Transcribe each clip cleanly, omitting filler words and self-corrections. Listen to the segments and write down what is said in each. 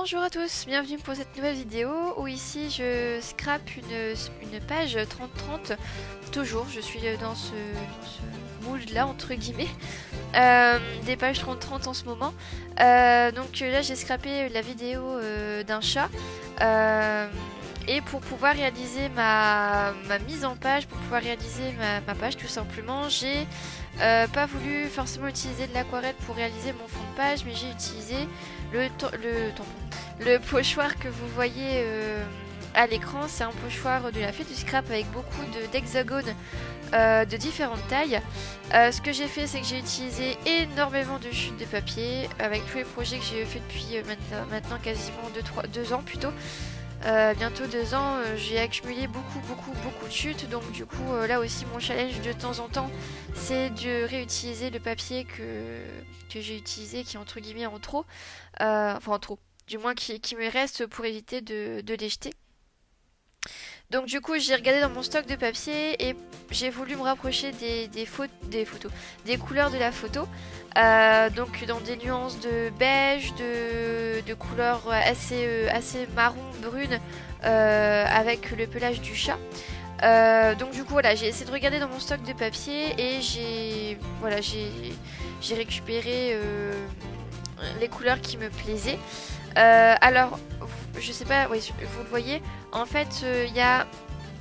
Bonjour à tous, bienvenue pour cette nouvelle vidéo où ici je scrape une page 30-30. Toujours, je suis dans ce mood là entre guillemets, des pages 30-30 en ce moment. Donc là j'ai scrapé la vidéo d'un chat. Et pour pouvoir réaliser ma mise en page, pour pouvoir réaliser ma page tout simplement, j'ai pas voulu forcément utiliser de l'aquarelle pour réaliser mon fond de page, mais j'ai utilisé le pochoir que vous voyez à l'écran. C'est un pochoir de la fée du scrap avec beaucoup d'hexagones de différentes tailles. Ce que j'ai fait, c'est que j'ai utilisé énormément de chutes de papier avec tous les projets que j'ai fait depuis maintenant quasiment 2 ans plutôt. Bientôt 2 ans, j'ai accumulé beaucoup de chutes, donc du coup là aussi mon challenge de temps en temps c'est de réutiliser le papier que j'ai utilisé qui est entre guillemets en trop, enfin en trop, du moins qui me reste pour éviter de les jeter. Donc du coup j'ai regardé dans mon stock de papier et j'ai voulu me rapprocher des photos, des couleurs de la photo. Donc dans des nuances de beige, de couleurs assez marron, brune, avec le pelage du chat. Donc du coup voilà, j'ai essayé de regarder dans mon stock de papier et j'ai récupéré les couleurs qui me plaisaient. Alors je sais pas, oui, vous le voyez, en fait il y a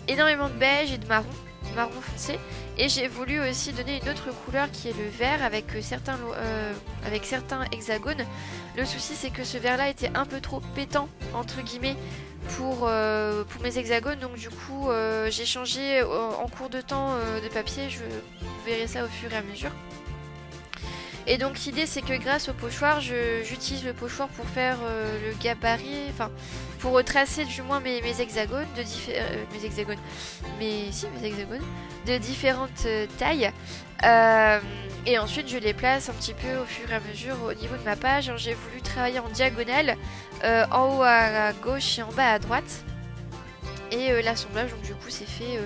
énormément de beige et de marron foncé, et j'ai voulu aussi donner une autre couleur qui est le vert avec certains hexagones. Le souci c'est que ce vert là était un peu trop pétant entre guillemets pour mes hexagones, donc du coup j'ai changé en cours de temps de papier. Vous verrez ça au fur et à mesure. Et donc l'idée c'est que grâce au pochoir, j'utilise le pochoir pour faire le gabarit, enfin pour retracer du moins mes hexagones de différentes tailles. Et ensuite je les place un petit peu au fur et à mesure au niveau de ma page. J'ai voulu travailler en diagonale, en haut à gauche et en bas à droite. Et l'assemblage donc du coup c'est fait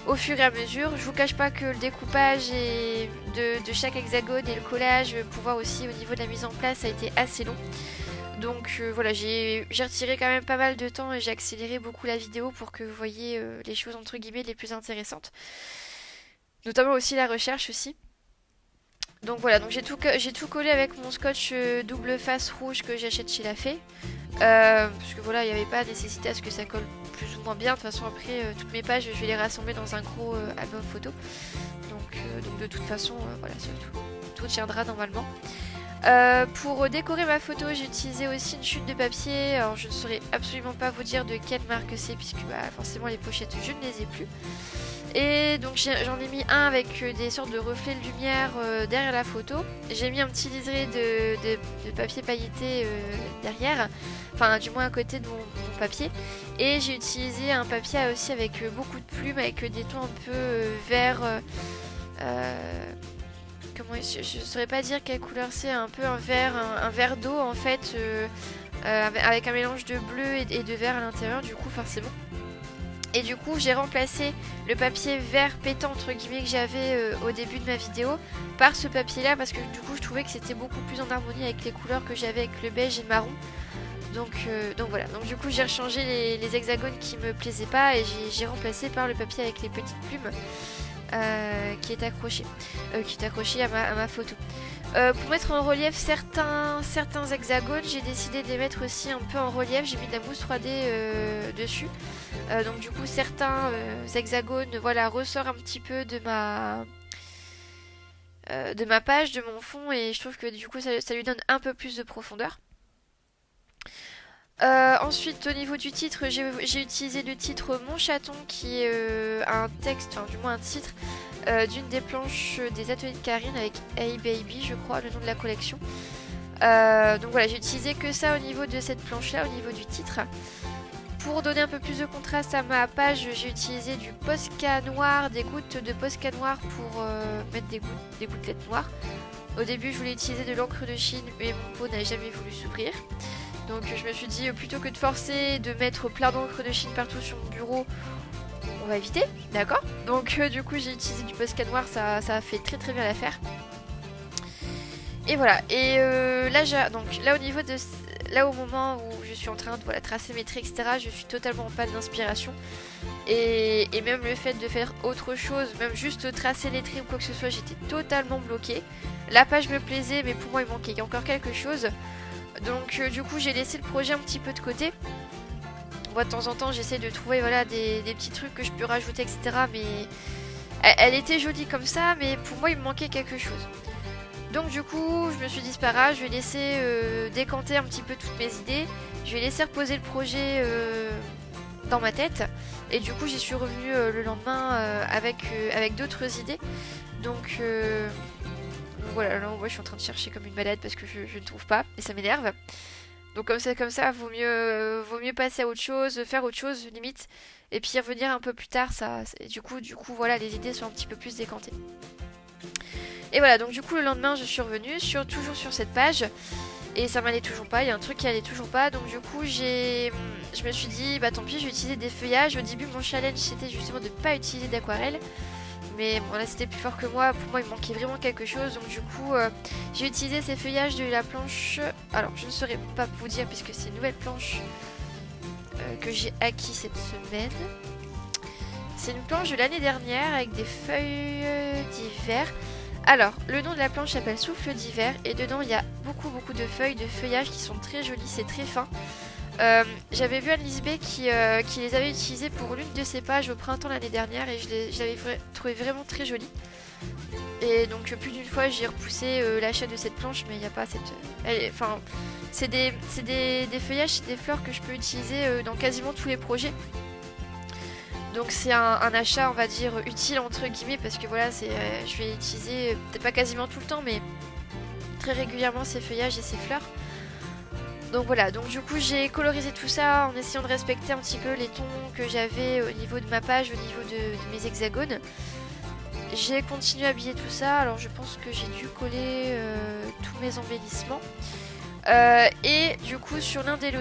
au fur et à mesure. Je vous cache pas que le découpage de chaque hexagone et le collage pour voir aussi au niveau de la mise en place a été assez long. Donc voilà, j'ai retiré quand même pas mal de temps et j'ai accéléré beaucoup la vidéo pour que vous voyez les choses entre guillemets les plus intéressantes. Notamment aussi la recherche aussi. Donc voilà, donc j'ai tout collé avec mon scotch double face rouge que j'achète chez La Fée. Parce que voilà, il n'y avait pas nécessité à ce que ça colle plus ou moins bien. De toute façon après toutes mes pages je vais les rassembler dans un gros album photo. Donc de toute façon voilà, tout tiendra normalement. Pour décorer ma photo, j'ai utilisé aussi une chute de papier. Alors je ne saurais absolument pas vous dire de quelle marque c'est puisque forcément les pochettes je ne les ai plus. Et donc j'en ai mis un avec des sortes de reflets de lumière derrière la photo. J'ai mis un petit liseré de papier pailleté derrière, enfin du moins à côté de mon papier. Et j'ai utilisé un papier aussi avec beaucoup de plumes, avec des tons un peu vert. Je ne saurais pas dire quelle couleur c'est, un peu un vert d'eau en fait, avec un mélange de bleu et de vert à l'intérieur du coup forcément. Et du coup j'ai remplacé le papier vert pétant entre guillemets que j'avais au début de ma vidéo par ce papier là, parce que du coup je trouvais que c'était beaucoup plus en harmonie avec les couleurs que j'avais avec le beige et le marron. Donc voilà, donc du coup j'ai rechangé les hexagones qui me plaisaient pas et j'ai remplacé par le papier avec les petites plumes qui est accroché à ma photo. Pour mettre en relief certains hexagones, j'ai décidé de les mettre aussi un peu en relief. J'ai mis de la mousse 3D dessus. Donc du coup certains hexagones voilà, ressortent un petit peu de ma page, de mon fond, et je trouve que du coup ça lui donne un peu plus de profondeur. Ensuite au niveau du titre, j'ai utilisé le titre Mon Chaton qui est un texte, enfin du moins un titre d'une des planches des ateliers de Karine avec Hey Baby, je crois, le nom de la collection. Donc voilà, j'ai utilisé que ça au niveau de cette planche là, au niveau du titre. Pour donner un peu plus de contraste à ma page, j'ai utilisé du Posca noir, des gouttes de Posca noir pour mettre des gouttelettes noires. Au début je voulais utiliser de l'encre de Chine, mais mon pot n'a jamais voulu s'ouvrir. Donc je me suis dit, plutôt que de forcer de mettre plein d'encre de Chine partout sur mon bureau, on va éviter, d'accord? Donc du coup j'ai utilisé du Posca noir, ça a fait très bien l'affaire. Et voilà, et là au niveau de là au moment où je suis en train de voilà, tracer mes traits, etc., je suis totalement en panne d'inspiration. Et même le fait de faire autre chose, même juste tracer les traits ou quoi que ce soit, j'étais totalement bloquée. La page me plaisait, mais pour moi il manquait encore quelque chose. Donc du coup j'ai laissé le projet un petit peu de côté. Moi de temps en temps j'essaie de trouver voilà, des petits trucs que je peux rajouter, etc. Mais elle était jolie comme ça, mais pour moi il me manquait quelque chose. Donc du coup je me suis dit c'est pas grave, je vais laisser décanter un petit peu toutes mes idées. Je vais laisser reposer le projet dans ma tête. Et du coup j'y suis revenue le lendemain avec d'autres idées. Donc voilà, là moi je suis en train de chercher comme une malade parce que je ne trouve pas et ça m'énerve. Donc comme ça, vaut mieux passer à autre chose, faire autre chose limite, et puis revenir un peu plus tard. Du coup voilà, les idées sont un petit peu plus décantées. Et voilà, donc du coup le lendemain je suis revenue toujours sur cette page. Et ça m'allait toujours pas, il y a un truc qui allait toujours pas. Donc du coup je me suis dit bah tant pis, je vais utiliser des feuillages. Au début mon challenge c'était justement de pas utiliser d'aquarelle. Mais bon là c'était plus fort que moi, pour moi il manquait vraiment quelque chose. Donc du coup j'ai utilisé ces feuillages de la planche. Alors je ne saurais pas vous dire puisque c'est une nouvelle planche que j'ai acquis cette semaine. C'est une planche de l'année dernière avec des feuilles d'hiver. Alors, le nom de la planche s'appelle Souffle d'hiver et dedans il y a beaucoup de feuilles de feuillage qui sont très jolies, c'est très fin. J'avais vu Anne Lisbeth qui les avait utilisées pour l'une de ses pages au printemps l'année dernière et je l'avais trouvé vraiment très jolie. Et donc plus d'une fois j'ai repoussé l'achat de cette planche, mais il n'y a pas cette... Enfin, c'est des feuillages, c'est des fleurs que je peux utiliser dans quasiment tous les projets. Donc c'est un achat on va dire utile entre guillemets parce que voilà je vais utiliser peut-être pas quasiment tout le temps mais très régulièrement ces feuillages et ces fleurs. Donc voilà, donc du coup j'ai colorisé tout ça en essayant de respecter un petit peu les tons que j'avais au niveau de ma page, au niveau de mes hexagones. J'ai continué à habiller tout ça, alors je pense que j'ai dû coller tous mes embellissements. Et du coup sur l'un des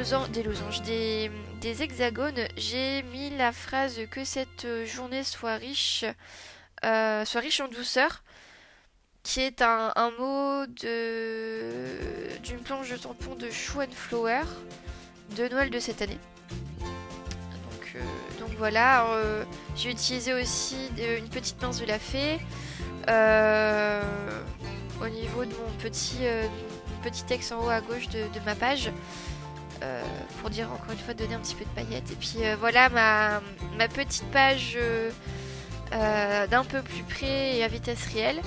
hexagones, j'ai mis la phrase que cette journée soit riche en douceur, qui est un mot d'une planche de tampon de Shoe and Flower de Noël de cette année. Donc voilà, j'ai utilisé aussi une petite pince de la fée au niveau de mon petit texte en haut à gauche de ma page pour dire encore une fois donner un petit peu de paillettes. Et puis voilà ma petite page d'un peu plus près et à vitesse réelle.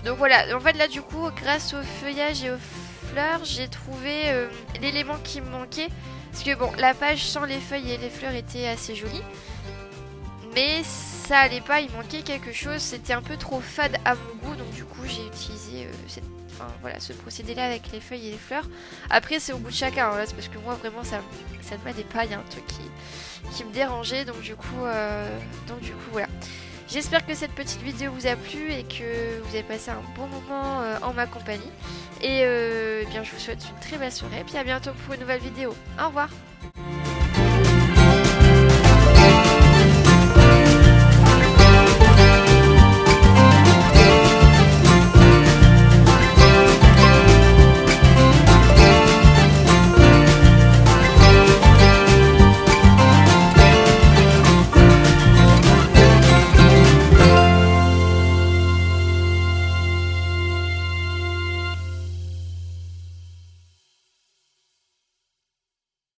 Donc voilà, en fait là du coup grâce au feuillage et aux fleurs j'ai trouvé l'élément qui me manquait. Parce que bon, la page sans les feuilles et les fleurs était assez jolie, mais ça allait pas, il manquait quelque chose, c'était un peu trop fade à mon goût. Donc du coup j'ai utilisé ce procédé là avec les feuilles et les fleurs. Après c'est au goût de chacun, hein, là c'est parce que moi vraiment ça ne m'allait pas, il y a un truc qui me dérangeait. Donc du coup voilà. J'espère que cette petite vidéo vous a plu et que vous avez passé un bon moment en ma compagnie. Et bien je vous souhaite une très belle soirée et puis à bientôt pour une nouvelle vidéo. Au revoir.